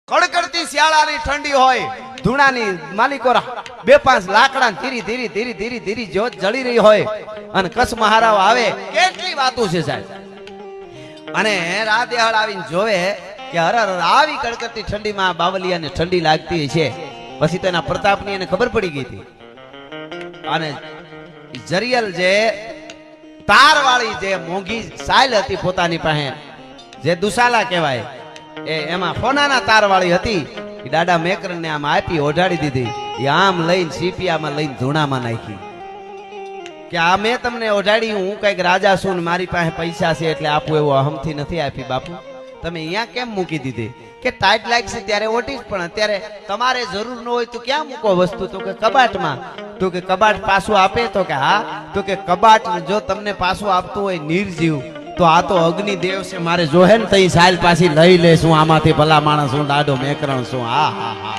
કડકડતી શિયાળાની ઠંડી હોય, ધૂણાની માલિકો 2-5 લાકડા ધીરી ધીરી ધીરી ધીરી ધીરી જ્યોત જળી રહી હોય અને કચ્છ મહારાવ આવે, કેટલી વાતો છે સાહેબ. અને રાત દેહાડ આવીને જોવે કે હર આવી કડકડતી ઠંડીમાં બાવલિયાને ઠંડી લાગતી છે. પછી તેના પ્રતાપની એને ખબર પડી ગઈ હતી. અને જરિયલ જે તાર વાળી જે મોંઘી સાયલ હતી પોતાની પાસે, જે દુસાલા કહેવાય, એમાં ફોનાના તાર વાળી હતી. એ દાદા મેકરને આમ આપી, ઓઢાડી દીધી. એ આમ લઈને સીપિયામાં લઈને ધૂણામાં નાખી કે આ મેં તમને ઓઢાડી, હું કઈક રાજા છું ને મારી પાસે પૈસા છે એટલે આપું, એવો અહમથી નથી આપી બાપુ. તમે અહીંયા કેમ મૂકી દીધી? કે ટાઈટ લાગશે ત્યારે ઓટીશ, પણ અત્યારે તમારે જરૂર ન હોય તો ક્યાં મૂકો વસ્તુ? તો કે કબાટમાં. તો કે કબાટ પાછું આપે? તો કે હા. તો કે કબાટ જો તમને પાછું આપતું હોય નિર્જીવ, તો આ તો અગ્નિદેવ છે, મારે જોહે ને તઈ સાયલ પાછી લઈ લેશું આમાંથી. ભલા માણસ હું, દાડો મેકરણ છું. હા હા હા.